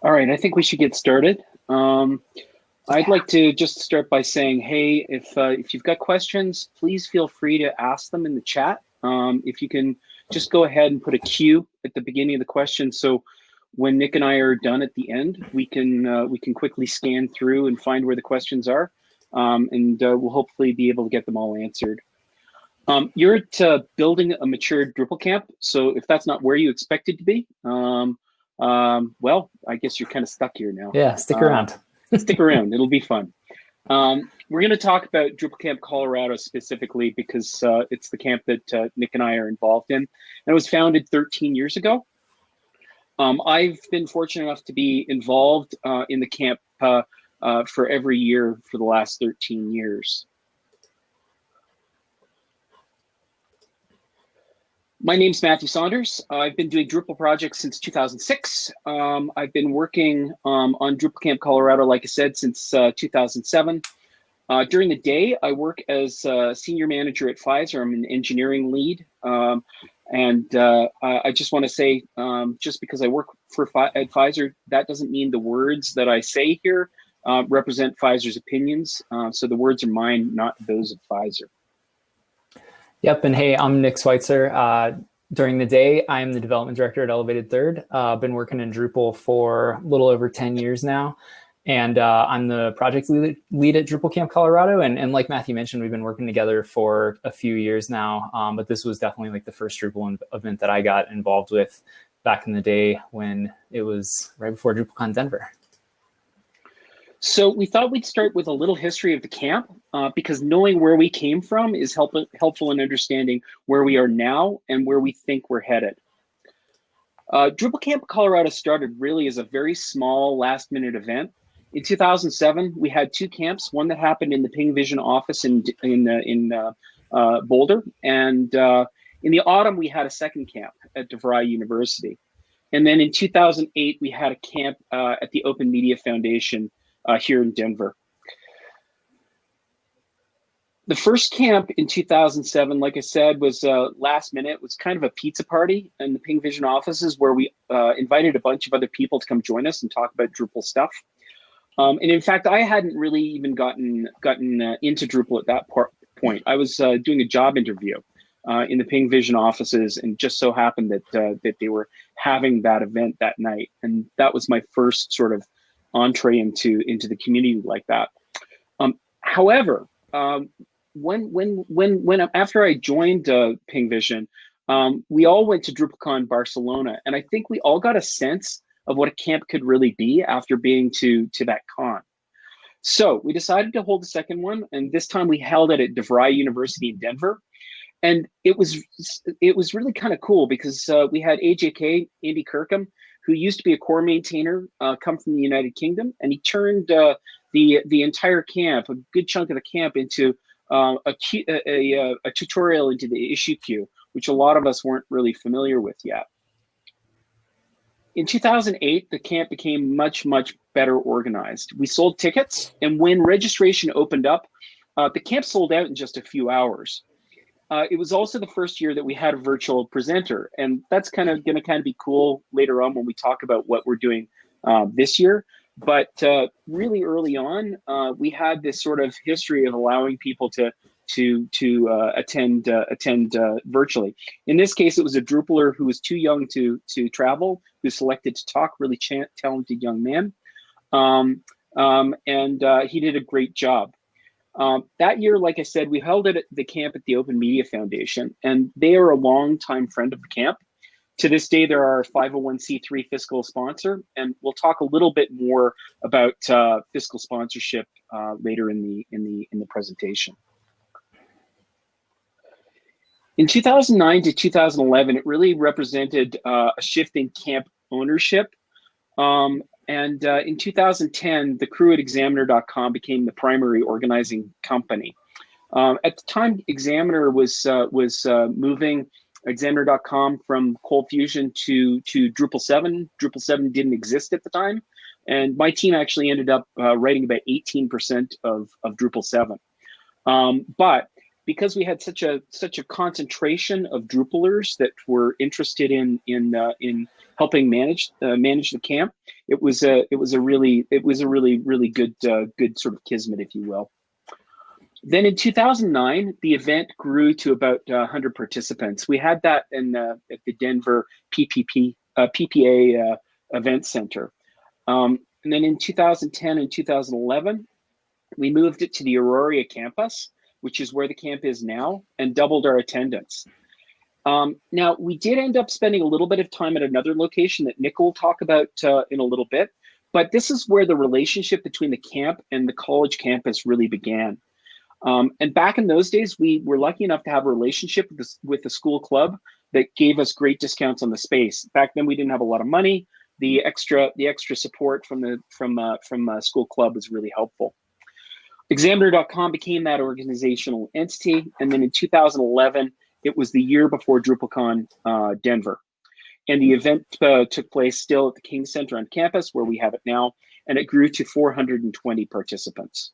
All right, I think we should get started. I'd like to just start by saying, hey, if you've got questions, please feel free to ask them in the chat. If you can just go ahead and put a Q at the beginning of the question, so when Nick and I are done at the end, we can quickly scan through and find where the questions are, and we'll hopefully be able to get them all answered. You're at building a mature Drupal camp, so if that's not where you expected to be, well, I guess you're kind of stuck here now. Yeah, stick around. Stick around, it'll be fun. We're going to talk about DrupalCamp Colorado specifically because it's the camp that Nick and I are involved in. And it was founded 13 years ago. I've been fortunate enough to be involved in the camp for every year for the last 13 years. My name's Matthew Saunders. I've been doing Drupal projects since 2006. I've been working on DrupalCamp Colorado, like I said, since 2007. During the day, I work as a senior manager at Pfizer. I'm an engineering lead. I just want to say, just because I work at Pfizer, that doesn't mean the words that I say here represent Pfizer's opinions. So the words are mine, not those of Pfizer. Yep, and hey, I'm Nick Schweitzer. During the day, I'm the development director at Elevated Third. I've been working in Drupal for a little over 10 years now, and I'm the project lead at DrupalCamp Colorado. And like Matthew mentioned, we've been working together for a few years now, but this was definitely like the first Drupal event that I got involved with back in the day when it was right before DrupalCon Denver. So we thought we'd start with a little history of the camp because knowing where we came from is helpful in understanding where we are now and where we think we're headed. DrupalCamp Colorado started really as a very small last-minute event. In 2007, we had two camps, one that happened in the Ping Vision office in Boulder, and in the autumn, we had a second camp at DeVry University. And then in 2008, we had a camp at the Open Media Foundation here in Denver. The first camp in 2007, like I said, was last minute. It was kind of a pizza party in the Ping Vision offices where we invited a bunch of other people to come join us and talk about Drupal stuff. And in fact, I hadn't really even gotten into Drupal at that point. I was doing a job interview in the Ping Vision offices, and just so happened that they were having that event that night, and that was my first sort of entree into the community like that. However, when after I joined Ping Vision, we all went to DrupalCon Barcelona, and I think we all got a sense of what a camp could really be after being to that con. So we decided to hold the second one, and this time we held it at DeVry University in Denver. And it was really kind of cool because we had AJK, Andy Kirkham, who used to be a core maintainer, come from the United Kingdom, and he turned the entire camp, a good chunk of the camp, into a tutorial into the issue queue, which a lot of us weren't really familiar with yet. In 2008, the camp became much, much better organized. We sold tickets, and when registration opened up, the camp sold out in just a few hours. It was also the first year that we had a virtual presenter, and that's going to be cool later on when we talk about what we're doing this year. But really early on, we had this sort of history of allowing people to attend virtually. In this case, it was a Drupaler who was too young to travel, who selected to talk, really talented young man, and he did a great job. That year, like I said, we held it at the camp at the Open Media Foundation, and they are a longtime friend of the camp. To this day, they're our 501c3 fiscal sponsor, and we'll talk a little bit more about fiscal sponsorship later in the presentation. In 2009 to 2011, it really represented a shift in camp ownership. In 2010, the crew at Examiner.com became the primary organizing company. At the time, Examiner was moving Examiner.com from Cold Fusion to Drupal 7. Drupal 7 didn't exist at the time, and my team actually ended up writing about 18% of Drupal 7. But because we had such a concentration of Drupalers that were interested in helping manage the camp, it was a really good good sort of kismet, if you will. Then in 2009, the event grew to about 100 participants. We had that at the Denver PPA event center. And then in 2010 and 2011, we moved it to the Aurora campus, which is where the camp is now, and doubled our attendance. Now, we did end up spending a little bit of time at another location that Nick will talk about in a little bit, but this is where the relationship between the camp and the college campus really began. And back in those days, we were lucky enough to have a relationship with the school club that gave us great discounts on the space. Back then, we didn't have a lot of money. The extra support from school club was really helpful. Examiner.com became that organizational entity, and then in 2011, it was the year before DrupalCon Denver. And the event took place still at the King Center on campus, where we have it now, and it grew to 420 participants.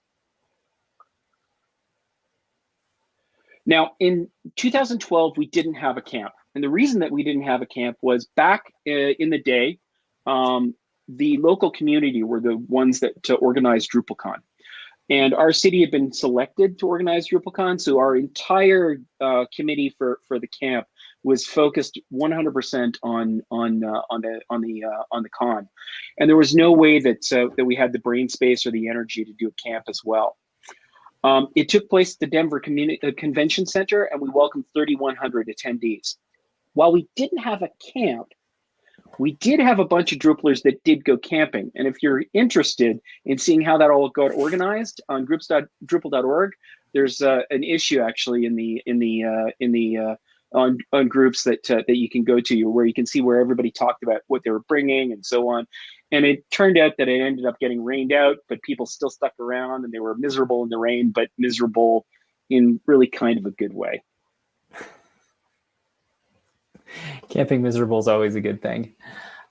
Now, in 2012, we didn't have a camp. And the reason that we didn't have a camp was back in the day, the local community were the ones that organized DrupalCon. And our city had been selected to organize DrupalCon, so our entire committee for the camp was focused 100% on the con, and there was no way that we had the brain space or the energy to do a camp as well. It took place at the Denver Convention Center, and we welcomed 3,100 attendees. While we didn't have a camp, we did have a bunch of Drupalers that did go camping. And if you're interested in seeing how that all got organized on groups.drupal.org, there's an issue actually on groups that you can go to, where you can see where everybody talked about what they were bringing and so on. And it turned out that it ended up getting rained out, but people still stuck around, and they were miserable in the rain, but miserable in really kind of a good way. Camping miserable is always a good thing.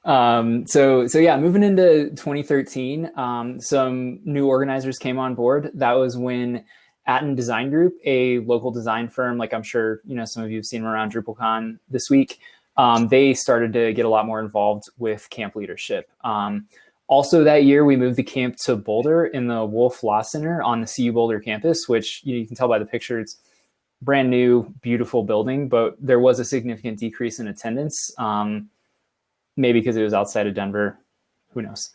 So yeah, moving into 2013, some new organizers came on board. That was when Atten Design Group, a local design firm, like I'm sure some of you have seen around DrupalCon this week, they started to get a lot more involved with camp leadership. Also that year, we moved the camp to Boulder in the Wolf Law Center on the CU Boulder campus, which you can tell by the picture, it's brand new, beautiful building, but there was a significant decrease in attendance, maybe because it was outside of Denver, who knows.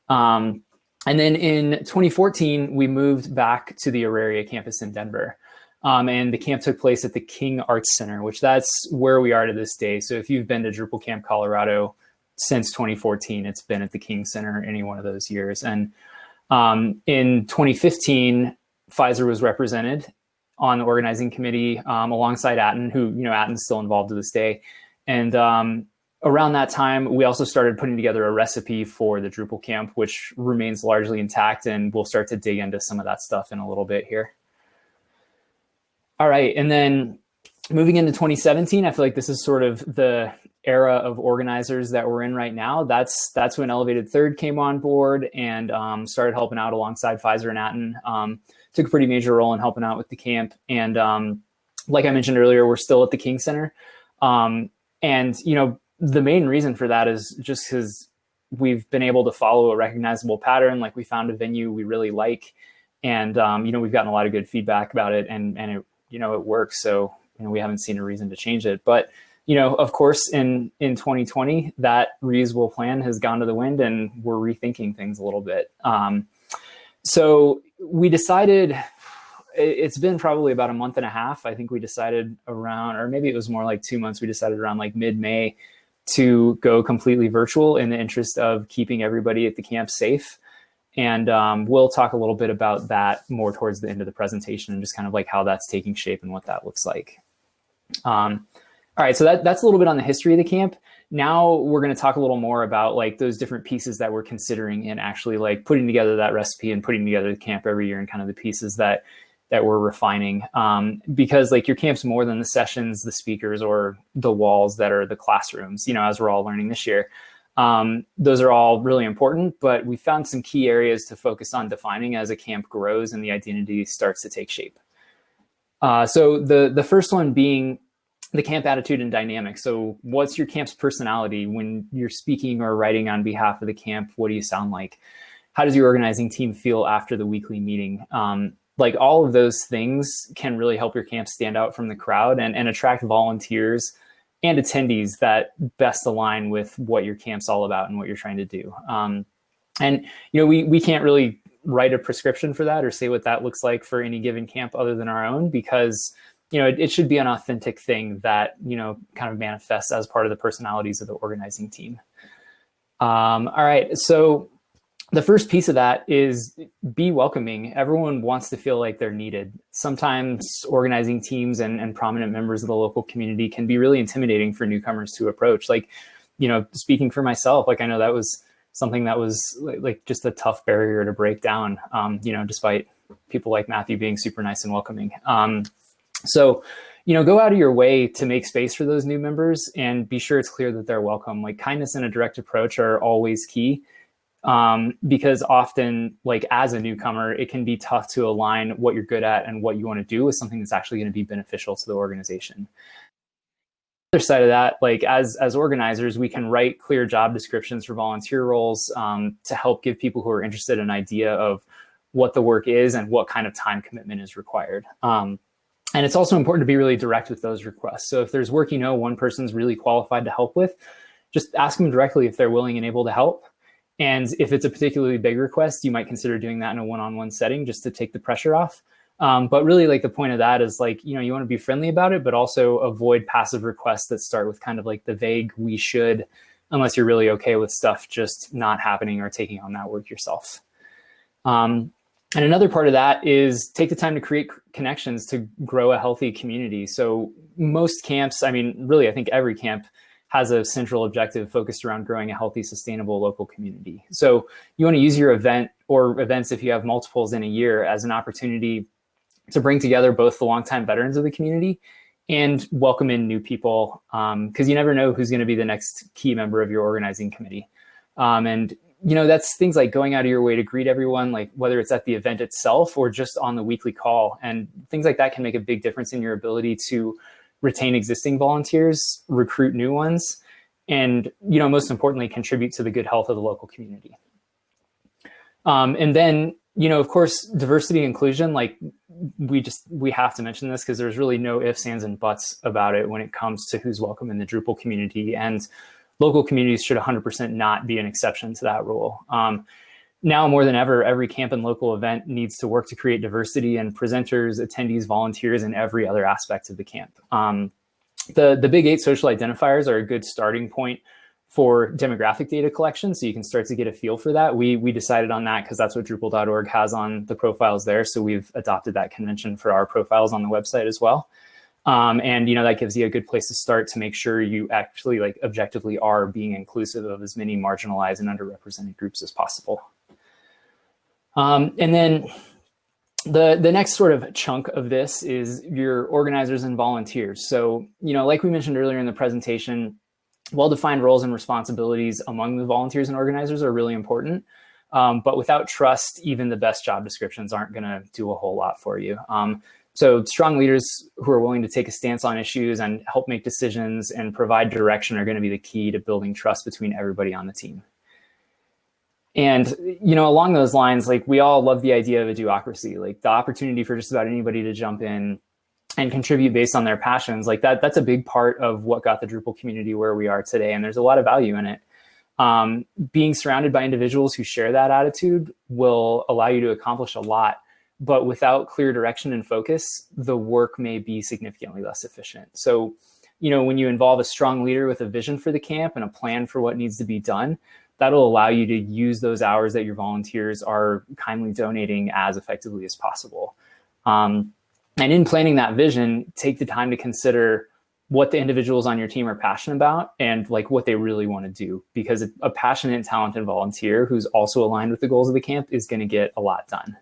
And then in 2014, we moved back to the Auraria campus in Denver. And the camp took place at the King Arts Center, which that's where we are to this day. So if you've been to DrupalCamp Colorado since 2014, it's been at the King Center any one of those years. And in 2015, Pfizer was represented on the organizing committee alongside Atten, who, Atten's still involved to this day. And around that time, we also started putting together a recipe for the Drupal camp, which remains largely intact, and we'll start to dig into some of that stuff in a little bit here. All right, and then moving into 2017, I feel like this is sort of the era of organizers that we're in right now. That's when Elevated Third came on board and started helping out alongside Pfizer and Atten. Took a pretty major role in helping out with the camp. And like I mentioned earlier, we're still at the King Center. And, the main reason for that is just because we've been able to follow a recognizable pattern. Like, we found a venue we really like. And, we've gotten a lot of good feedback about it, and it, it works. So, we haven't seen a reason to change it. But, of course, in 2020, that reusable plan has gone to the wind, and we're rethinking things a little bit. So we decided, it's been probably about a month and a half. I think we decided around, or maybe it was more like 2 months, we decided around like mid-May to go completely virtual in the interest of keeping everybody at the camp safe. And we'll talk a little bit about that more towards the end of the presentation, and just kind of like how that's taking shape and what that looks like. All right, so that's a little bit on the history of the camp. Now we're going to talk a little more about like those different pieces that we're considering in actually like putting together that recipe and putting together the camp every year, and kind of the pieces that we're refining. Because like your camp's more than the sessions, the speakers, or the walls that are the classrooms, as we're all learning this year. Those are all really important, but we found some key areas to focus on defining as a camp grows and the identity starts to take shape. So the first one being the camp attitude and dynamics. So what's your camp's personality when you're speaking or writing on behalf of the camp? What do you sound like? How does your organizing team feel after the weekly meeting? Like all of those things can really help your camp stand out from the crowd and attract volunteers and attendees that best align with what your camp's all about and what you're trying to do. And we can't really write a prescription for that or say what that looks like for any given camp other than our own, because it should be an authentic thing that kind of manifests as part of the personalities of the organizing team. All right, so the first piece of that is be welcoming. Everyone wants to feel like they're needed. Sometimes organizing teams and prominent members of the local community can be really intimidating for newcomers to approach. Like, speaking for myself, like I know that was something that was like just a tough barrier to break down, despite people like Matthew being super nice and welcoming. So go out of your way to make space for those new members and be sure it's clear that they're welcome. Like kindness and a direct approach are always key. Because often, like as a newcomer, it can be tough to align what you're good at and what you want to do with something that's actually going to be beneficial to the organization. The other side of that, like as organizers, we can write clear job descriptions for volunteer roles to help give people who are interested an idea of what the work is and what kind of time commitment is required. And it's also important to be really direct with those requests. So if there's work one person's really qualified to help with, just ask them directly if they're willing and able to help. And if it's a particularly big request, you might consider doing that in a one-on-one setting just to take the pressure off. But really, like the point of that is like, you want to be friendly about it, but also avoid passive requests that start with kind of like the vague "we should," unless you're really okay with stuff just not happening or taking on that work yourself. And another part of that is take the time to create connections to grow a healthy community. So most camps, really, I think every camp has a central objective focused around growing a healthy, sustainable local community. So you want to use your event or events, if you have multiples in a year, as an opportunity to bring together both the longtime veterans of the community and welcome in new people, because you never know who's going to be the next key member of your organizing committee. And that's things like going out of your way to greet everyone, like whether it's at the event itself or just on the weekly call. And things like that can make a big difference in your ability to retain existing volunteers, recruit new ones, and most importantly, contribute to the good health of the local community. And then, of course, diversity and inclusion, like we have to mention this because there's really no ifs, ands, and buts about it when it comes to who's welcome in the Drupal community, and local communities should 100% not be an exception to that rule. Now more than ever, every camp and local event needs to work to create diversity in presenters, attendees, volunteers, and every other aspect of the camp. The big 8 social identifiers are a good starting point for demographic data collection, so you can start to get a feel for that. We decided on that because that's what Drupal.org has on the profiles there, so we've adopted that convention for our profiles on the website as well. And that gives you a good place to start to make sure you actually like objectively are being inclusive of as many marginalized and underrepresented groups as possible. And then the next sort of chunk of this is your organizers and volunteers. So, like we mentioned earlier in the presentation, well-defined roles and responsibilities among the volunteers and organizers are really important. But without trust, even the best job descriptions aren't going to do a whole lot for you. So strong leaders who are willing to take a stance on issues and help make decisions and provide direction are going to be the key to building trust between everybody on the team. And, along those lines, like we all love the idea of a duocracy, like the opportunity for just about anybody to jump in and contribute based on their passions. Like that's a big part of what got the Drupal community where we are today. And there's a lot of value in it. Being surrounded by individuals who share that attitude will allow you to accomplish a lot, but without clear direction and focus, the work may be significantly less efficient. So, when you involve a strong leader with a vision for the camp and a plan for what needs to be done, that'll allow you to use those hours that your volunteers are kindly donating as effectively as possible. And in planning that vision, take the time to consider what the individuals on your team are passionate about and like what they really want to do, because a passionate and talented volunteer who's also aligned with the goals of the camp is going to get a lot done.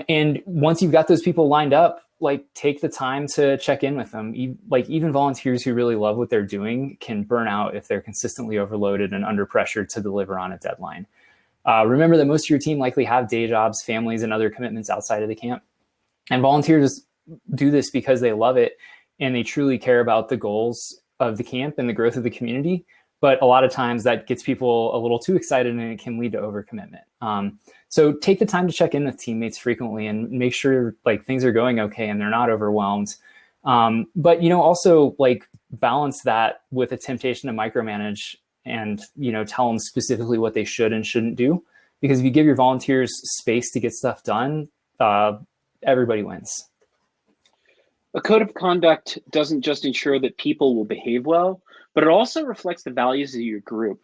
And once you've got those people lined up, like take the time to check in with them. Even volunteers who really love what they're doing can burn out if they're consistently overloaded and under pressure to deliver on a deadline. Remember that most of your team likely have day jobs, families, and other commitments outside of the camp. And volunteers do this because they love it and they truly care about the goals of the camp and the growth of the community. But a lot of times that gets people a little too excited and it can lead to overcommitment. So take the time to check in with teammates frequently and make sure like things are going okay and they're not overwhelmed. But, you know, also like balance that with a temptation to micromanage and, you know, tell them specifically what they should and shouldn't do. Because if you give your volunteers space to get stuff done, everybody wins. A code of conduct doesn't just ensure that people will behave well, but it also reflects the values of your group.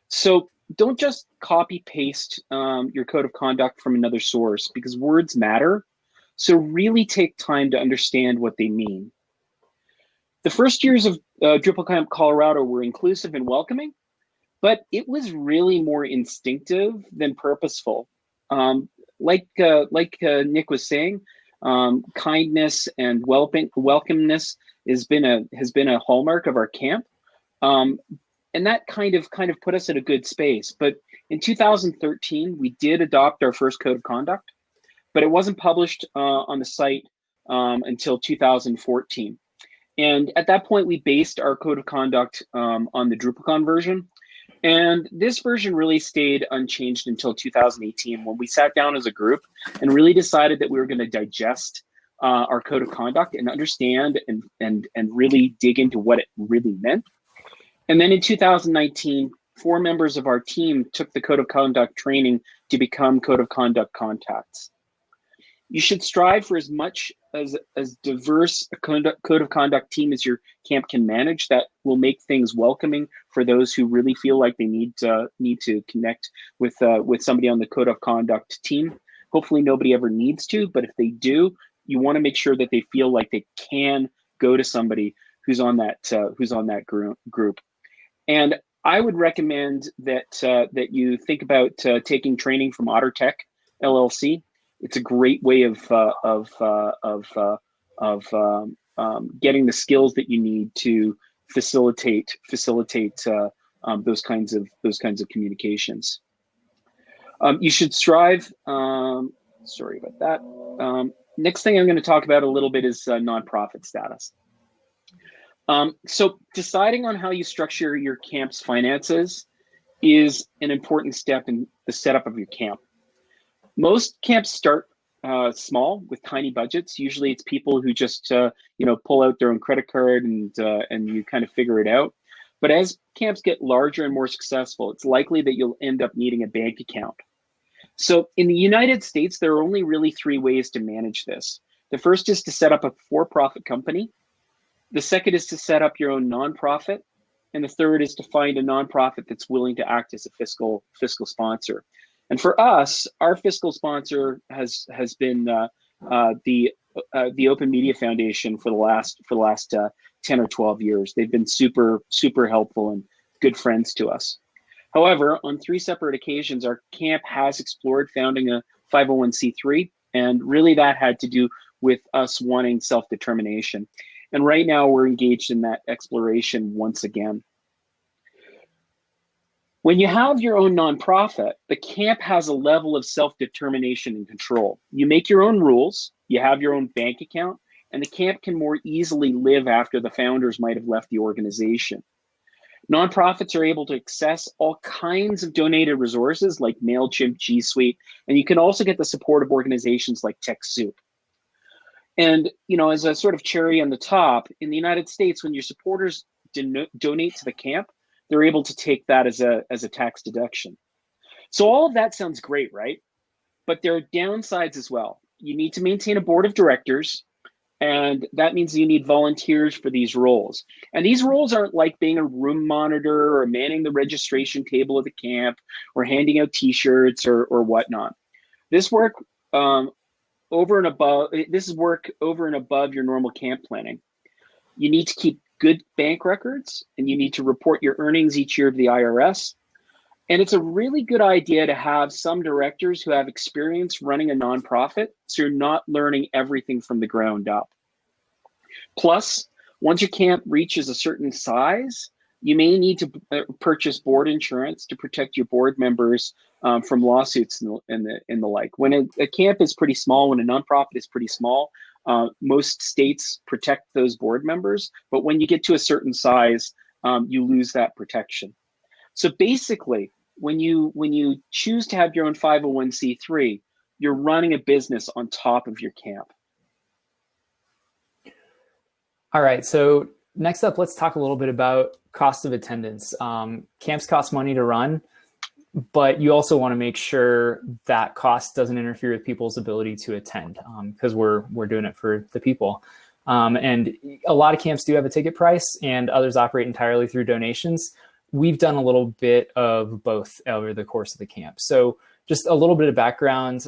So don't just copy paste your code of conduct from another source, because words matter. So really take time to understand what they mean. The first years of DrupalCamp Colorado were inclusive and welcoming, but it was really more instinctive than purposeful. Like Nick was saying, kindness and welcomeness has been a hallmark of our camp, and that kind of put us in a good space. But in 2013, we did adopt our first code of conduct, but it wasn't published on the site until 2014. And at that point, we based our code of conduct on the DrupalCon version. And this version really stayed unchanged until 2018, when we sat down as a group and really decided that we were going to digest our code of conduct and understand and really dig into what it really meant. And then in 2019, 4 members of our team took the code of conduct training to become code of conduct contacts. You should strive for as much as diverse a code of conduct team as your camp can manage. That will make things welcoming for those who really feel like they need to connect with somebody on the code of conduct team. Hopefully nobody ever needs to, but if they do, you want to make sure that they feel like they can go to somebody who's on that group. And I would recommend that you think about taking training from OtterTech LLC. It's a great way of getting the skills that you need to facilitate those kinds of communications. You should strive. Sorry about that. Next thing I'm going to talk about a little bit is nonprofit status. So deciding on how you structure your camp's finances is an important step in the setup of your camp. Most camps start small with tiny budgets. Usually it's people who just pull out their own credit card and you kind of figure it out. But as camps get larger and more successful, it's likely that you'll end up needing a bank account. So in the United States, there are only really 3 ways to manage this. The first is to set up a for-profit company. The second is to set up your own nonprofit. And the third is to find a nonprofit that's willing to act as a fiscal sponsor. And for us, our fiscal sponsor has been the Open Media Foundation for the last 10 or 12 years. They've been super helpful and good friends to us. However, on 3 separate occasions, our camp has explored founding a 501c3, and really that had to do with us wanting self-determination. And right now we're engaged in that exploration once again. When you have your own nonprofit, the camp has a level of self-determination and control. You make your own rules, you have your own bank account, and the camp can more easily live after the founders might have left the organization. Nonprofits are able to access all kinds of donated resources like MailChimp, G Suite, and you can also get the support of organizations like TechSoup. And as a sort of cherry on the top, in the United States, when your supporters donate to the camp, they're able to take that as a tax deduction. So all of that sounds great, right? But there are downsides as well. You need to maintain a board of directors, and that means you need volunteers for these roles. And these roles aren't like being a room monitor or manning the registration table at the camp or handing out t-shirts or whatnot. This work over and above your normal camp planning. You need to keep good bank records, and you need to report your earnings each year to the IRS. And it's a really good idea to have some directors who have experience running a nonprofit, so you're not learning everything from the ground up. Plus, once your camp reaches a certain size, you may need to purchase board insurance to protect your board members from lawsuits and the like. When a camp is pretty small, when a nonprofit is pretty small, Most states protect those board members, but when you get to a certain size, you lose that protection. So basically, when you choose to have your own 501c3, you're running a business on top of your camp. All right, so next up, let's talk a little bit about cost of attendance. Camps cost money to run, but you also want to make sure that cost doesn't interfere with people's ability to attend, because we're doing it for the people. And a lot of camps do have a ticket price, and others operate entirely through donations. We've done a little bit of both over the course of the camp. So just a little bit of background.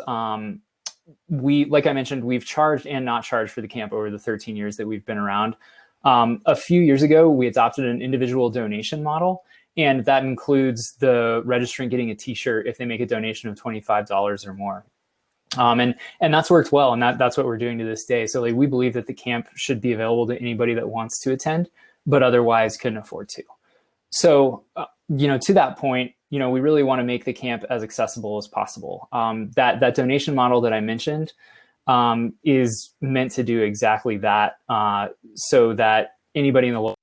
Like I mentioned, we've charged and not charged for the camp over the 13 years that we've been around. A few years ago, we adopted an individual donation model, and that includes the registrant getting a t-shirt if they make a donation of $25 or more. And that's worked well, and that's what we're doing to this day. So like, we believe that the camp should be available to anybody that wants to attend, but otherwise couldn't afford to. So, to that point, we really want to make the camp as accessible as possible. That donation model that I mentioned is meant to do exactly that, so that anybody in the local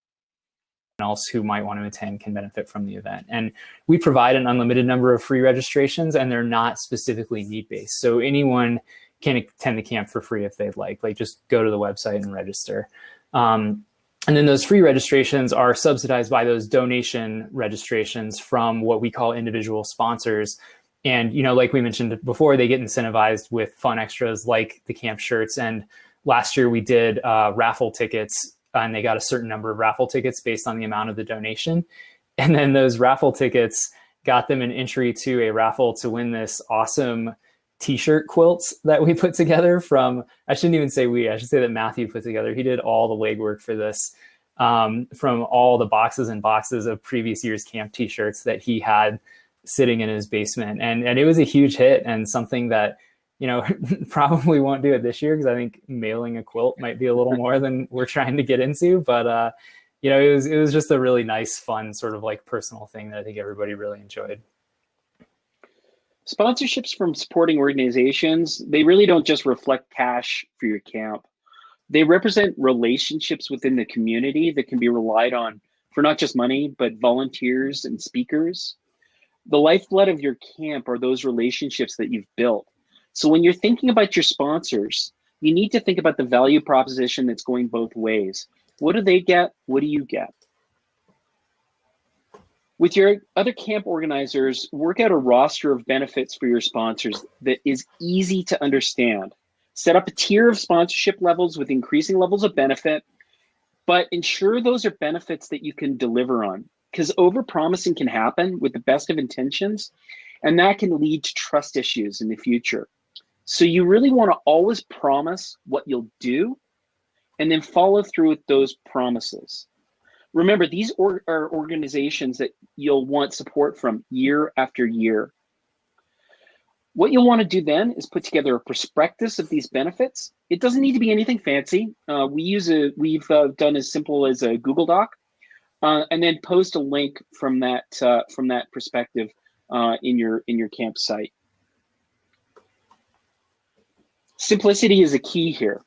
else who might want to attend can benefit from the event. And we provide an unlimited number of free registrations, and they're not specifically need-based. So anyone can attend the camp for free if they'd like just go to the website and register. And then those free registrations are subsidized by those donation registrations from what we call individual sponsors. And, like we mentioned before, they get incentivized with fun extras like the camp shirts. And last year we did raffle tickets, and they got a certain number of raffle tickets based on the amount of the donation. And then those raffle tickets got them an entry to a raffle to win this awesome t-shirt quilts that we put together from, I shouldn't even say we, I should say that Matthew put together. He did all the legwork for this, from all the boxes and boxes of previous year's camp t-shirts that he had sitting in his basement. And it was a huge hit, and something that, probably won't do it this year, because I think mailing a quilt might be a little more than we're trying to get into. But, it was just a really nice, fun sort of like personal thing that I think everybody really enjoyed. Sponsorships from supporting organizations, they really don't just reflect cash for your camp. They represent relationships within the community that can be relied on for not just money, but volunteers and speakers. The lifeblood of your camp are those relationships that you've built. So when you're thinking about your sponsors, you need to think about the value proposition that's going both ways. What do they get? What do you get? With your other camp organizers, work out a roster of benefits for your sponsors that is easy to understand. Set up a tier of sponsorship levels with increasing levels of benefit, but ensure those are benefits that you can deliver on, because overpromising can happen with the best of intentions, and that can lead to trust issues in the future. So you really want to always promise what you'll do and then follow through with those promises. Remember, these are organizations that you'll want support from year after year. What you'll want to do then is put together a prospectus of these benefits. It doesn't need to be anything fancy. We've done as simple as a Google Doc, and then post a link from that perspective in your campsite. Simplicity is a key here.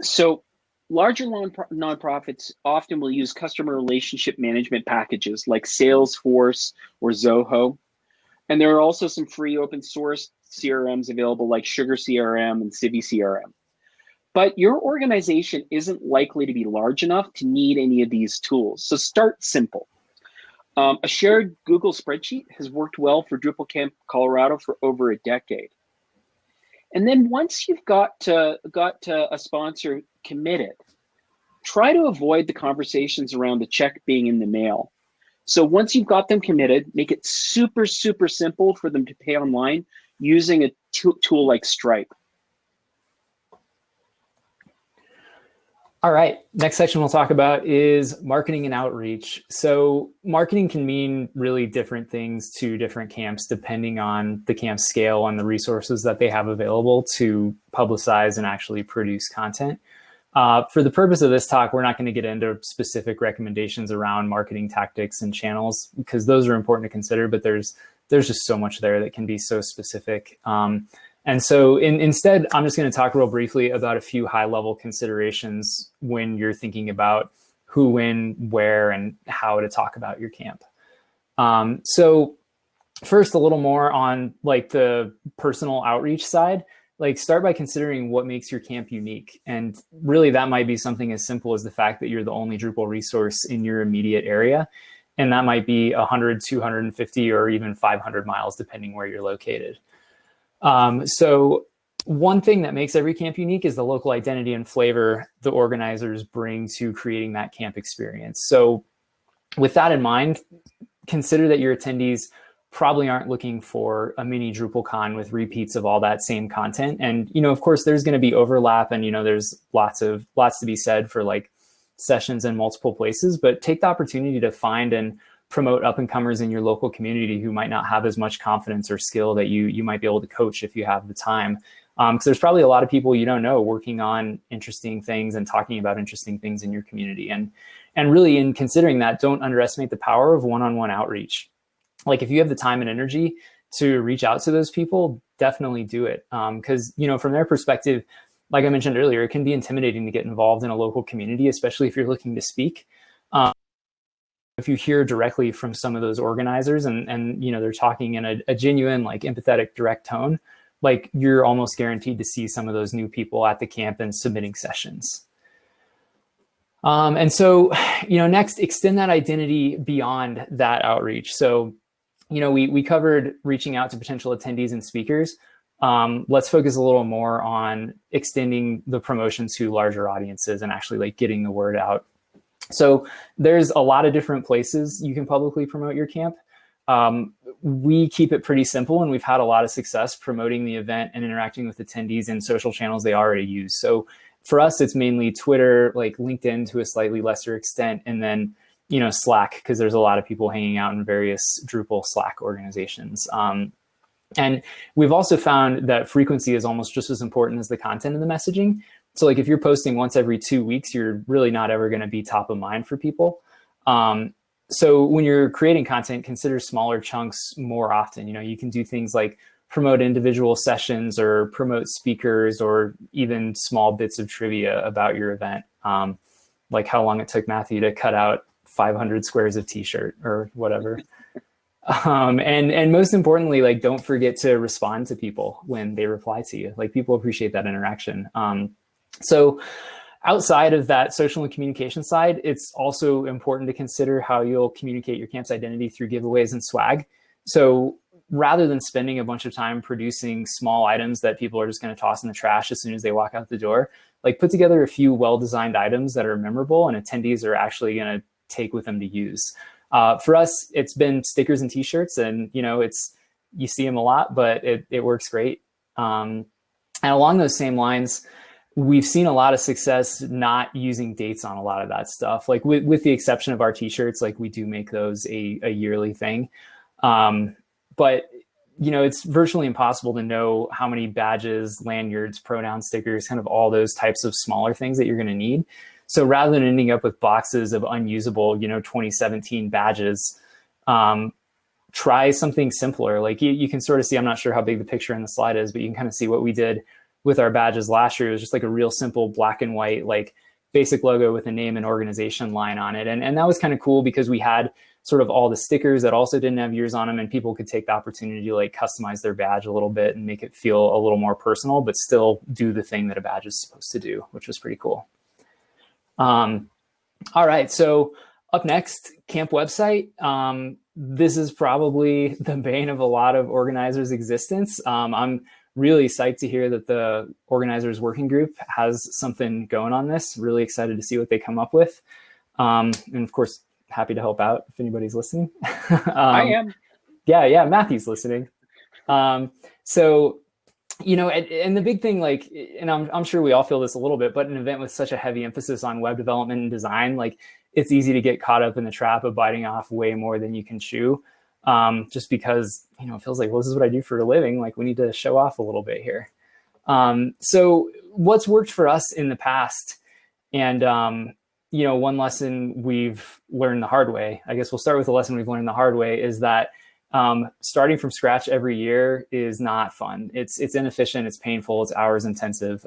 So larger nonprofits often will use customer relationship management packages like Salesforce or Zoho. And there are also some free open source CRMs available like Sugar CRM and Civi CRM. But your organization isn't likely to be large enough to need any of these tools. So start simple. A shared Google spreadsheet has worked well for DrupalCamp Colorado for over a decade. And then once you've got a sponsor committed, try to avoid the conversations around the check being in the mail. So once you've got them committed, make it super, super simple for them to pay online using a tool like Stripe. All right, next section we'll talk about is marketing and outreach. So marketing can mean really different things to different camps depending on the camp scale and the resources that they have available to publicize and actually produce content. For the purpose of this talk, we're not going to get into specific recommendations around marketing tactics and channels, because those are important to consider, but there's just so much there that can be so specific. And so instead, I'm just going to talk real briefly about a few high-level considerations when you're thinking about who, when, where, and how to talk about your camp. So first, a little more on like the personal outreach side. Like, start by considering what makes your camp unique. And really, that might be something as simple as the fact that you're the only Drupal resource in your immediate area. And that might be 100, 250, or even 500 miles, depending where you're located. So one thing that makes every camp unique is the local identity and flavor the organizers bring to creating that camp experience. So with that in mind, consider that your attendees probably aren't looking for a mini DrupalCon with repeats of all that same content. And, of course, there's going to be overlap, and, there's lots to be said for like sessions in multiple places, but take the opportunity to find and promote up-and-comers in your local community who might not have as much confidence or skill that you might be able to coach if you have the time. Because there's probably a lot of people you don't know working on interesting things and talking about interesting things in your community. And really, in considering that, don't underestimate the power of one-on-one outreach. Like, if you have the time and energy to reach out to those people, definitely do it. Because, from their perspective, like I mentioned earlier, it can be intimidating to get involved in a local community, especially if you're looking to speak. If you hear directly from some of those organizers and they're talking in a genuine, like, empathetic, direct tone, like, you're almost guaranteed to see some of those new people at the camp and submitting sessions. And so, next, extend that identity beyond that outreach. So, we covered reaching out to potential attendees and speakers. Let's focus a little more on extending the promotion to larger audiences and actually like getting the word out. So there's a lot of different places you can publicly promote your camp. We keep it pretty simple, and we've had a lot of success promoting the event and interacting with attendees in social channels they already use. So for us, it's mainly Twitter, like LinkedIn to a slightly lesser extent, and then Slack, because there's a lot of people hanging out in various Drupal Slack organizations. And we've also found that frequency is almost just as important as the content of the messaging. So like if you're posting once every 2 weeks, you're really not ever going to be top of mind for people. So when you're creating content, consider smaller chunks more often. You can do things like promote individual sessions or promote speakers or even small bits of trivia about your event. Like how long it took Matthew to cut out 500 squares of t-shirt or whatever. And most importantly, like, don't forget to respond to people when they reply to you. Like, people appreciate that interaction. So outside of that social and communication side, it's also important to consider how you'll communicate your camp's identity through giveaways and swag. So rather than spending a bunch of time producing small items that people are just going to toss in the trash as soon as they walk out the door, like, put together a few well-designed items that are memorable and attendees are actually going to take with them to use. For us, it's been stickers and t-shirts, and you see them a lot, but it works great. And along those same lines, we've seen a lot of success not using dates on a lot of that stuff. Like with the exception of our t-shirts, like we do make those a yearly thing. But it's virtually impossible to know how many badges, lanyards, pronoun stickers, kind of all those types of smaller things that you're going to need. So rather than ending up with boxes of unusable, 2017 badges, try something simpler. Like you can sort of see, I'm not sure how big the picture in the slide is, but you can kind of see what we did with our badges last year. It was just like a real simple black and white, like basic logo with a name and organization line on it. And that was kind of cool because we had sort of all the stickers that also didn't have years on them, and people could take the opportunity to like customize their badge a little bit and make it feel a little more personal, but still do the thing that a badge is supposed to do, which was pretty cool. All right, so up next, camp website. This is probably the bane of a lot of organizers' existence. I'm really psyched to hear that the organizers working group has something going on this. Really excited to see what they come up with. And of course, happy to help out if anybody's listening. I am. Yeah, Matthew's listening. So, and the big thing, like, and I'm sure we all feel this a little bit, but an event with such a heavy emphasis on web development and design, like, it's easy to get caught up in the trap of biting off way more than you can chew. Just because, it feels like, well, this is what I do for a living. Like, we need to show off a little bit here. So what's worked for us in the past, and, one lesson we've learned the hard way, I guess we'll start with the lesson we've learned the hard way, is that Starting from scratch every year is not fun. It's inefficient, it's painful, it's hours intensive.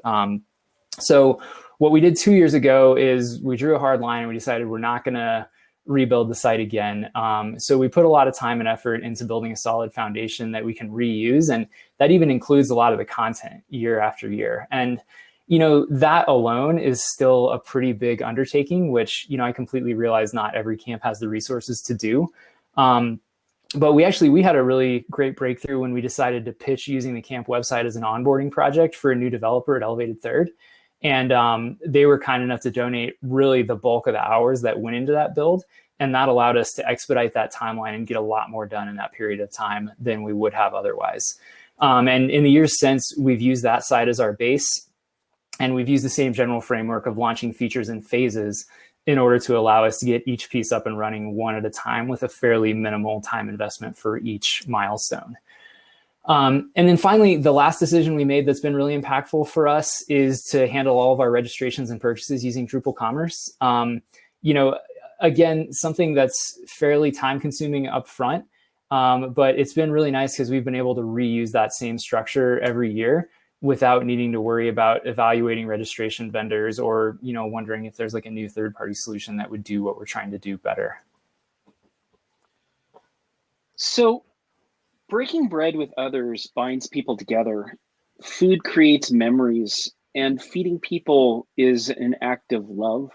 So what we did 2 years ago is we drew a hard line and we decided we're not going to rebuild the site again. So we put a lot of time and effort into building a solid foundation that we can reuse. And that even includes a lot of the content year after year. And, that alone is still a pretty big undertaking, which, I completely realize not every camp has the resources to do. But we had a really great breakthrough when we decided to pitch using the camp website as an onboarding project for a new developer at Elevated Third. And they were kind enough to donate really the bulk of the hours that went into that build. And that allowed us to expedite that timeline and get a lot more done in that period of time than we would have otherwise. And in the years since, we've used that site as our base. And we've used the same general framework of launching features in phases in order to allow us to get each piece up and running one at a time with a fairly minimal time investment for each milestone. And then finally, the last decision we made that's been really impactful for us is to handle all of our registrations and purchases using Drupal Commerce. Again, something that's fairly time consuming up front, but it's been really nice because we've been able to reuse that same structure every year without needing to worry about evaluating registration vendors or, wondering if there's like a new third-party solution that would do what we're trying to do better. So breaking bread with others binds people together. Food creates memories, and feeding people is an act of love.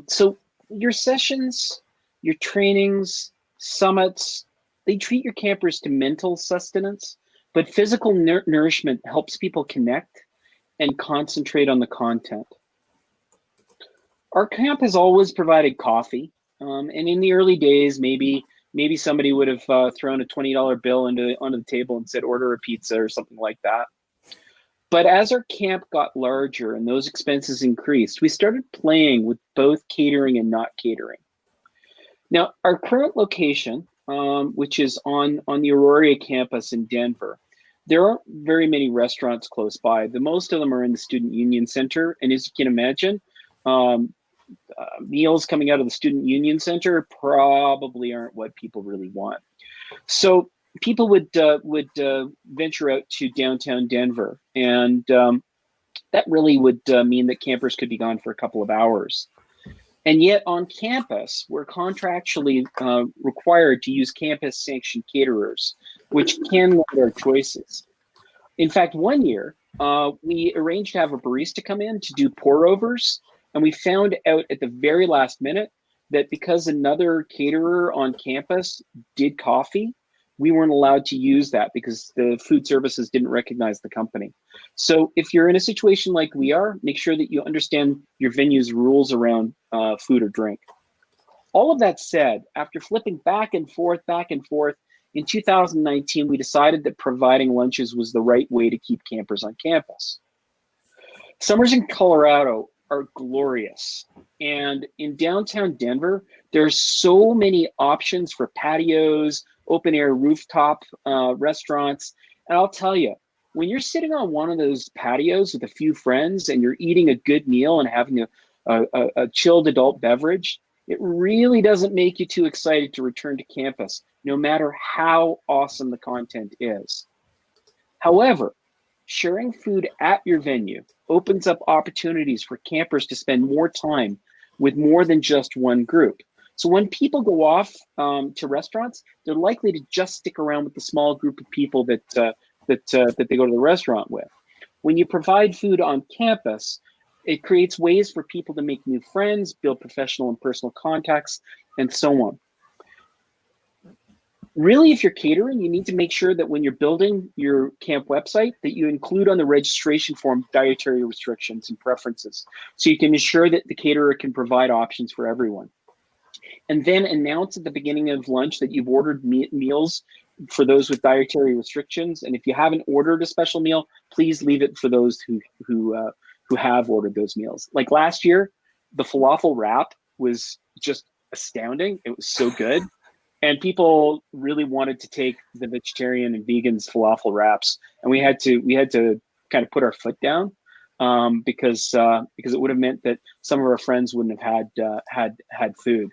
So your sessions, your trainings, summits, they treat your campers to mental sustenance, but physical nourishment helps people connect and concentrate on the content. Our camp has always provided coffee, and in the early days, maybe somebody would have thrown a $20 bill onto the table and said, order a pizza or something like that. But as our camp got larger and those expenses increased, we started playing with both catering and not catering. Now, our current location, which is on the Aurora campus in Denver, there aren't very many restaurants close by. The most of them are in the Student Union Center. And as you can imagine, meals coming out of the Student Union Center probably aren't what people really want. So people would venture out to downtown Denver, and that really would mean that campers could be gone for a couple of hours. And yet on campus, we're contractually required to use campus-sanctioned caterers, which can limit our choices. In fact, one year, we arranged to have a barista come in to do pour-overs, and we found out at the very last minute that because another caterer on campus did coffee, we weren't allowed to use that because the food services didn't recognize the company. So if you're in a situation like we are, make sure that you understand your venue's rules around food or drink. All of that said, after flipping back and forth, in 2019, we decided that providing lunches was the right way to keep campers on campus. Summers in Colorado are glorious. And in downtown Denver, there's so many options for patios, open air rooftop restaurants. And I'll tell you, when you're sitting on one of those patios with a few friends and you're eating a good meal and having a chilled adult beverage, it really doesn't make you too excited to return to campus, no matter how awesome the content is. However, sharing food at your venue opens up opportunities for campers to spend more time with more than just one group. So when people go off to restaurants, they're likely to just stick around with the small group of people that they go to the restaurant with. When you provide food on campus, it creates ways for people to make new friends, build professional and personal contacts, and so on. Really, if you're catering, you need to make sure that when you're building your camp website, that you include on the registration form dietary restrictions and preferences, so you can ensure that the caterer can provide options for everyone. And then announce at the beginning of lunch that you've ordered meals for those with dietary restrictions. And if you haven't ordered a special meal, please leave it for those who have ordered those meals. Like last year, the falafel wrap was just astounding. It was so good. And people really wanted to take the vegetarian and vegans falafel wraps, and we had to kind of put our foot down because it would have meant that some of our friends wouldn't have had food.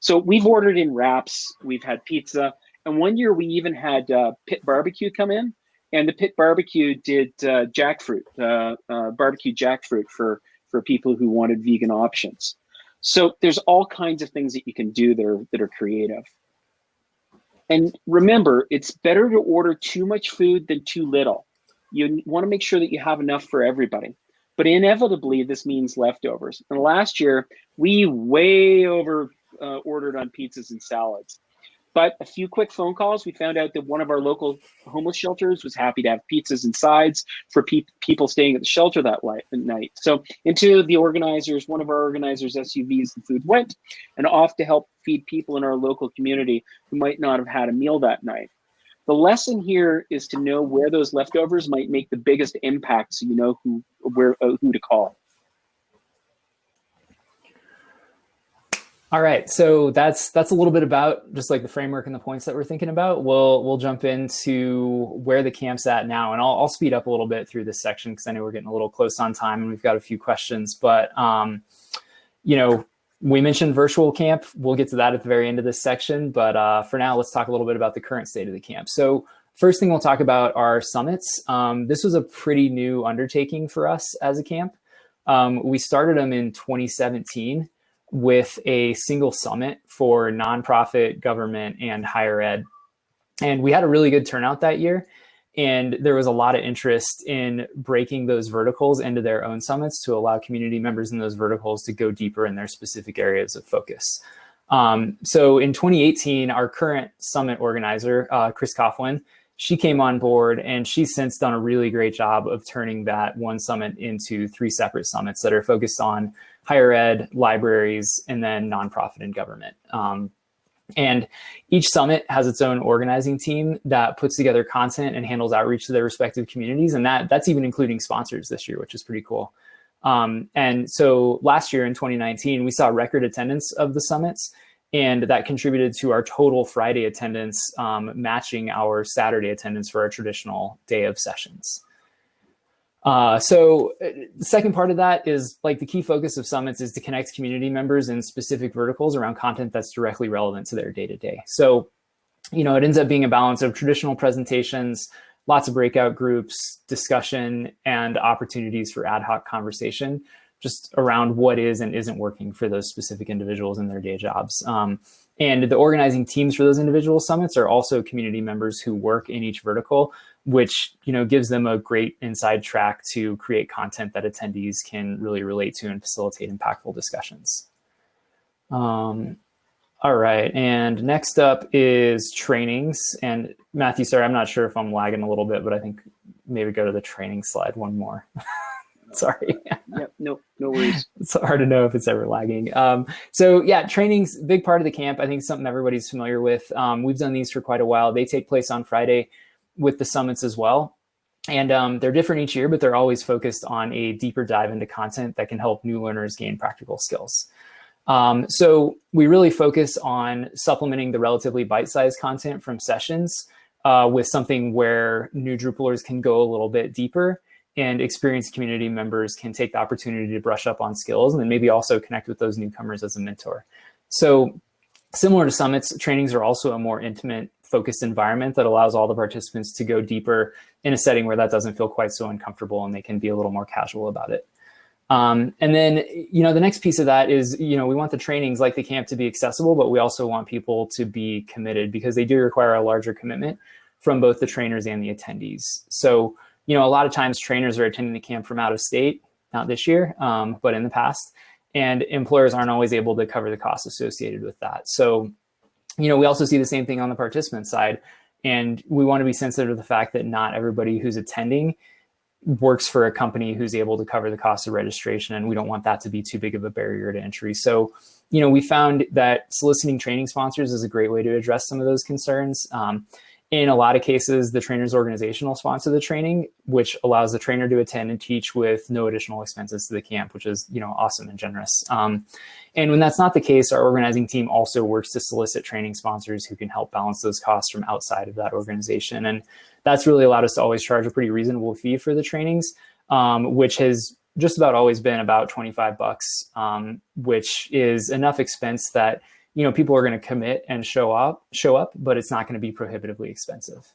So we've ordered in wraps, we've had pizza, And one year we even had Pit Barbecue come in, and the Pit Barbecue did jackfruit, barbecue jackfruit for people who wanted vegan options. So there's all kinds of things that you can do that are creative. And remember, it's better to order too much food than too little. You want to make sure that you have enough for everybody. But inevitably, this means leftovers. And last year, we way over ordered on pizzas and salads. But a few quick phone calls, we found out that one of our local homeless shelters was happy to have pizzas and sides for people staying at the shelter that night. So into the organizers, one of our organizers' SUVs, the food went, and off to help feed people in our local community who might not have had a meal that night. The lesson here is to know where those leftovers might make the biggest impact, so you know who to call. All right, so that's a little bit about just like the framework and the points that we're thinking about. We'll jump into where the camp's at now, and I'll speed up a little bit through this section because I know we're getting a little close on time and we've got a few questions. But you know, we mentioned virtual camp. We'll get to that at the very end of this section. But for now, let's talk a little bit about the current state of the camp. So first thing we'll talk about are summits. This was a pretty new undertaking for us as a camp. We started them in 2017. With a single summit for nonprofit, government, and higher ed. And we had a really good turnout that year. And there was a lot of interest in breaking those verticals into their own summits to allow community members in those verticals to go deeper in their specific areas of focus. So in 2018, our current summit organizer, Chris Coughlin, she came on board and she's since done a really great job of turning that one summit into 3 separate summits that are focused on higher ed, libraries, and then nonprofit and government. And each summit has its own organizing team that puts together content and handles outreach to their respective communities. And that's even including sponsors this year, which is pretty cool. And so last year in 2019, we saw record attendance of the summits, and that contributed to our total Friday attendance matching our Saturday attendance for our traditional day of sessions. So the second part of that is like the key focus of summits is to connect community members in specific verticals around content that's directly relevant to their day-to-day. So, you know, it ends up being a balance of traditional presentations, lots of breakout groups, discussion, and opportunities for ad hoc conversation just around what is and isn't working for those specific individuals in their day jobs. And the organizing teams for those individual summits are also community members who work in each vertical, which, you know, gives them a great inside track to create content that attendees can really relate to and facilitate impactful discussions. All right, and next up is trainings. And Matthew, sorry, I'm not sure if I'm lagging a little bit, but I think maybe go to the training slide one more. Sorry. Yep, no worries. It's hard to know if it's ever lagging. So yeah, training's a big part of the camp. I think it's something everybody's familiar with. We've done these for quite a while. They take place on Friday with the summits as well. And they're different each year, but they're always focused on a deeper dive into content that can help new learners gain practical skills. So we really focus on supplementing the relatively bite-sized content from sessions with something where new Drupalers can go a little bit deeper, and experienced community members can take the opportunity to brush up on skills and then maybe also connect with those newcomers as a mentor. So similar to summits, trainings are also a more intimate, focused environment that allows all the participants to go deeper in a setting where that doesn't feel quite so uncomfortable and they can be a little more casual about it. And then, you know, the next piece of that is, you know, we want the trainings like the camp to be accessible, but we also want people to be committed because they do require a larger commitment from both the trainers and the attendees. So, you know, a lot of times trainers are attending the camp from out of state, not this year, but in the past, and employers aren't always able to cover the costs associated with that. So, you know, we also see the same thing on the participant side, and we want to be sensitive to the fact that not everybody who's attending works for a company who's able to cover the cost of registration, and we don't want that to be too big of a barrier to entry. So, you know, we found that soliciting training sponsors is a great way to address some of those concerns. In a lot of cases, the trainer's organization will sponsor the training, which allows the trainer to attend and teach with no additional expenses to the camp, which is, you know, awesome and generous. And when that's not the case, our organizing team also works to solicit training sponsors who can help balance those costs from outside of that organization. And that's really allowed us to always charge a pretty reasonable fee for the trainings, which has just about always been about $25, which is enough expense that people are going to commit and show up, but it's not going to be prohibitively expensive.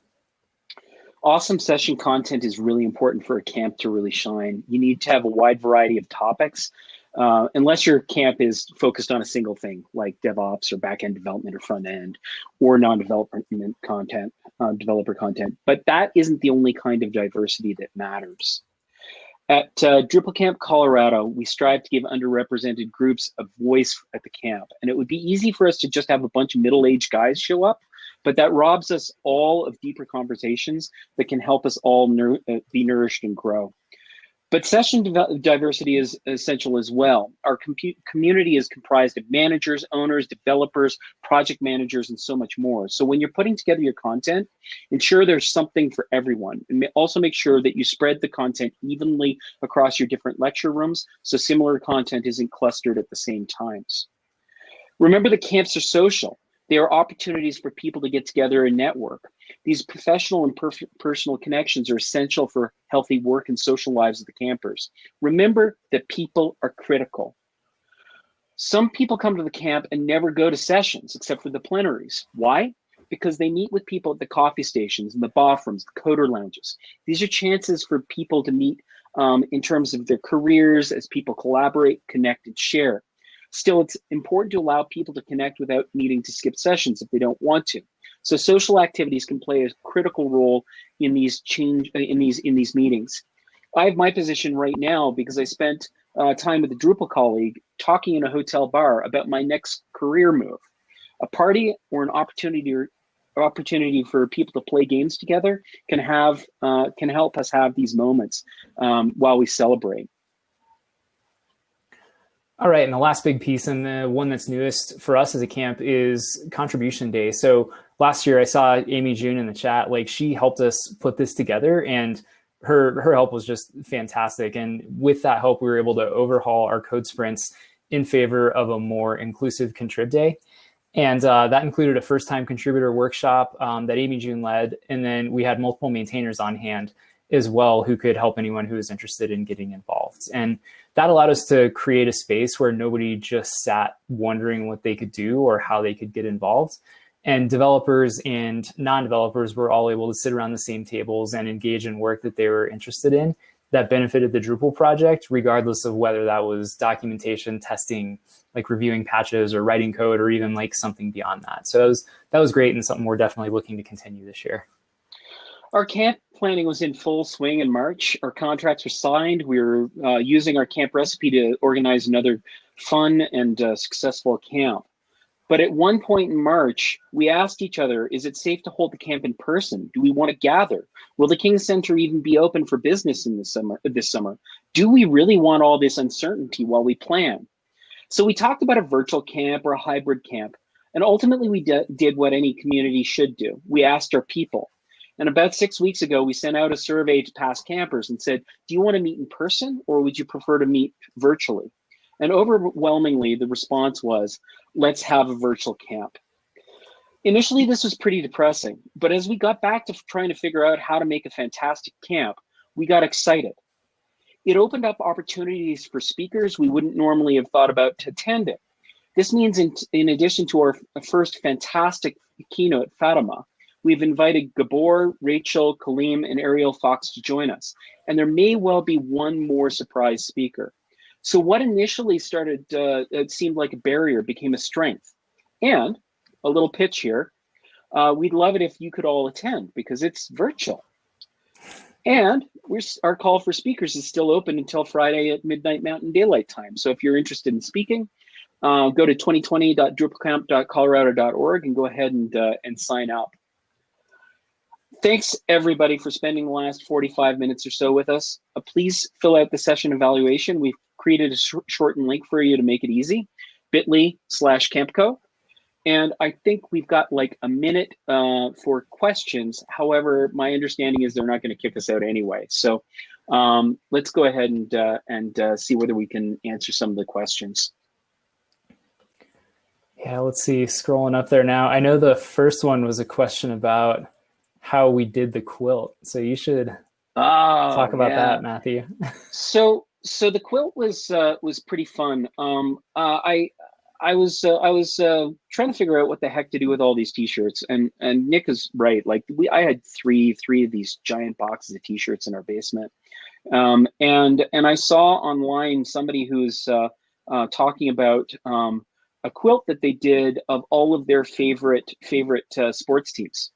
Awesome session content is really important for a camp to really shine. You need to have a wide variety of topics, unless your camp is focused on a single thing like DevOps or backend development or front end or non-development content, developer content. But that isn't the only kind of diversity that matters. At DrupalCamp Colorado, we strive to give underrepresented groups a voice at the camp. And it would be easy for us to just have a bunch of middle-aged guys show up, but that robs us all of deeper conversations that can help us all be nourished and grow. But session diversity is essential as well. Our community is comprised of managers, owners, developers, project managers, and so much more. So when you're putting together your content, ensure there's something for everyone. And also make sure that you spread the content evenly across your different lecture rooms so similar content isn't clustered at the same times. Remember, the camps are social. They are opportunities for people to get together and network. These professional and personal connections are essential for healthy work and social lives of the campers. Remember that people are critical. Some people come to the camp and never go to sessions except for the plenaries. Why? Because they meet with people at the coffee stations and the bothrooms, the coder lounges. These are chances for people to meet in terms of their careers as people collaborate, connect, and share. Still, it's important to allow people to connect without needing to skip sessions if they don't want to. So social activities can play a critical role in these meetings. I have my position right now because I spent time with a Drupal colleague talking in a hotel bar about my next career move. A party or an opportunity for people to play games together can help us have these moments while we celebrate. All right, and the last big piece, and the one that's newest for us as a camp, is Contribution Day. So last year I saw Amy June in the chat, like she helped us put this together, and her help was just fantastic. And with that help, we were able to overhaul our code sprints in favor of a more inclusive Contrib Day. And that included a first-time contributor workshop that Amy June led, and then we had multiple maintainers on hand as well who could help anyone who was interested in getting involved. And that allowed us to create a space where nobody just sat wondering what they could do or how they could get involved. And developers and non-developers were all able to sit around the same tables and engage in work that they were interested in that benefited the Drupal project, regardless of whether that was documentation, testing, like reviewing patches or writing code, or even like something beyond that. So that was great, and something we're definitely looking to continue this year. Our camp planning was in full swing in March. Our contracts were signed. We were using our camp recipe to organize another fun and successful camp. But at one point in March, we asked each other, is it safe to hold the camp in person? Do we want to gather? Will the King Center even be open for business in this summer? Do we really want all this uncertainty while we plan? So we talked about a virtual camp or a hybrid camp. And ultimately, we did what any community should do. We asked our people. And about 6 weeks ago, we sent out a survey to past campers and said, do you want to meet in person or would you prefer to meet virtually? And overwhelmingly, the response was, let's have a virtual camp. Initially, this was pretty depressing, but as we got back to trying to figure out how to make a fantastic camp, we got excited. It opened up opportunities for speakers we wouldn't normally have thought about to attend it. This means in addition to our first fantastic keynote, Fatima, we've invited Gabor, Rachel, Kaleem, and Ariel Fox to join us. And there may well be one more surprise speaker. So what initially started, it seemed like a barrier, became a strength. And a little pitch here, we'd love it if you could all attend because it's virtual. And our call for speakers is still open until Friday at midnight Mountain Daylight Time. So if you're interested in speaking, go to 2020.drupalcamp.colorado.org and go ahead and sign up. Thanks everybody for spending the last 45 minutes or so with us. Please fill out the session evaluation. We've created a shortened link for you to make it easy, bit.ly/campco. And I think we've got like a minute for questions. However, my understanding is they're not going to kick us out anyway. So let's go ahead and see whether we can answer some of the questions. Yeah, let's see, scrolling up there now. I know the first one was a question about how we did the quilt. So you should talk about that, Matthew. So the quilt was pretty fun. I I was trying to figure out what the heck to do with all these t-shirts, and Nick is right. Like I had three of these giant boxes of t-shirts in our basement, and I saw online somebody who's talking about a quilt that they did of all of their favorite sports teams.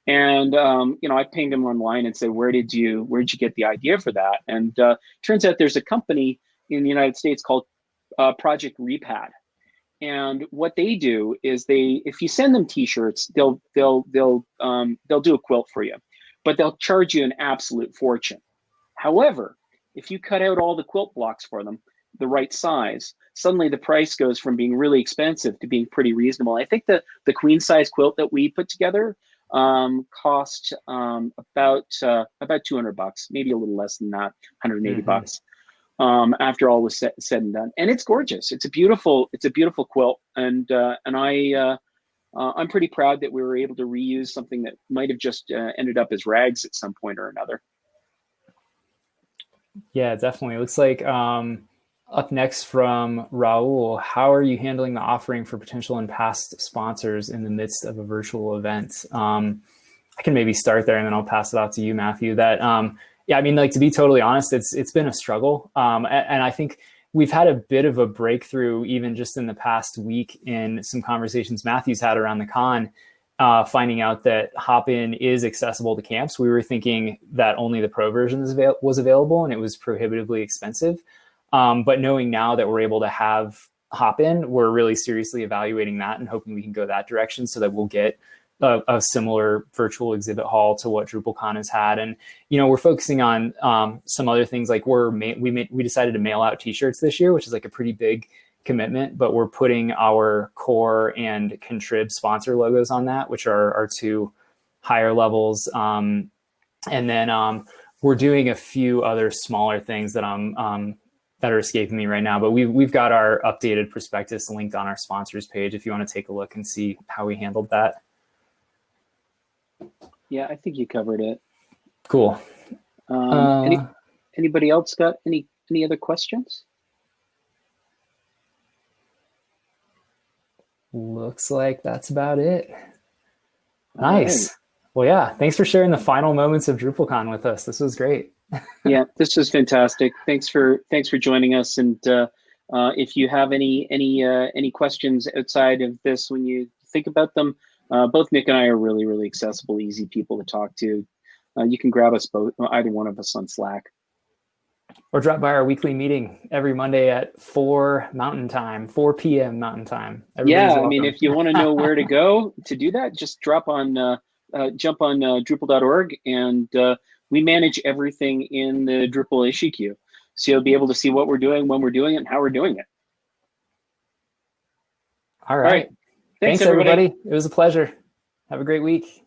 And you know, I pinged him online and said, where'd you get the idea for that? And turns out there's a company in the United States called Project Repad. And what they do is if you send them t-shirts, they'll do a quilt for you, but they'll charge you an absolute fortune. However, if you cut out all the quilt blocks for them, the right size, suddenly the price goes from being really expensive to being pretty reasonable. I think the queen size quilt that we put together cost about $200, maybe a little less than that, 180 bucks. After all was said and done, and it's gorgeous. It's a beautiful quilt, and I'm pretty proud that we were able to reuse something that might have just ended up as rags at some point or another. Yeah, definitely. It looks like up next from Raul, how are you handling the offering for potential and past sponsors in the midst of a virtual event? I can maybe start there and then I'll pass it off to you, Matthew. Yeah, I mean, like, to be totally honest, it's been a struggle. And I think we've had a bit of a breakthrough even just in the past week in some conversations Matthew's had around the con, finding out that Hop-In is accessible to camps. We were thinking that only the pro version was available and it was prohibitively expensive. But knowing now that we're able to have Hop-In, we're really seriously evaluating that and hoping we can go that direction so that we'll get a similar virtual exhibit hall to what DrupalCon has had. And, you know, we're focusing on some other things, like we decided to mail out t-shirts this year, which is like a pretty big commitment, but we're putting our core and Contrib sponsor logos on that, which are our two higher levels. And then we're doing a few other smaller things that that are escaping me right now, but we've got our updated prospectus linked on our sponsors page if you want to take a look and see how we handled that. Yeah, I think you covered it. Cool. Anybody else got any other questions? Looks like that's about it. Nice. Right. Well, yeah, thanks for sharing the final moments of DrupalCon with us. This was great. Yeah, this was fantastic. Thanks for joining us. And if you have any questions outside of this, when you think about them, both Nick and I are really, really accessible, easy people to talk to. You can grab us both, either one of us, on Slack. Or drop by our weekly meeting every Monday at 4 Mountain Time, 4 p.m. Mountain Time. Everybody's welcome. I mean, if you want to know where to go to do that, just jump on Drupal.org, and we manage everything in the Drupal issue queue. So you'll be able to see what we're doing, when we're doing it, and how we're doing it. All right. Thanks, everybody. It was a pleasure. Have a great week.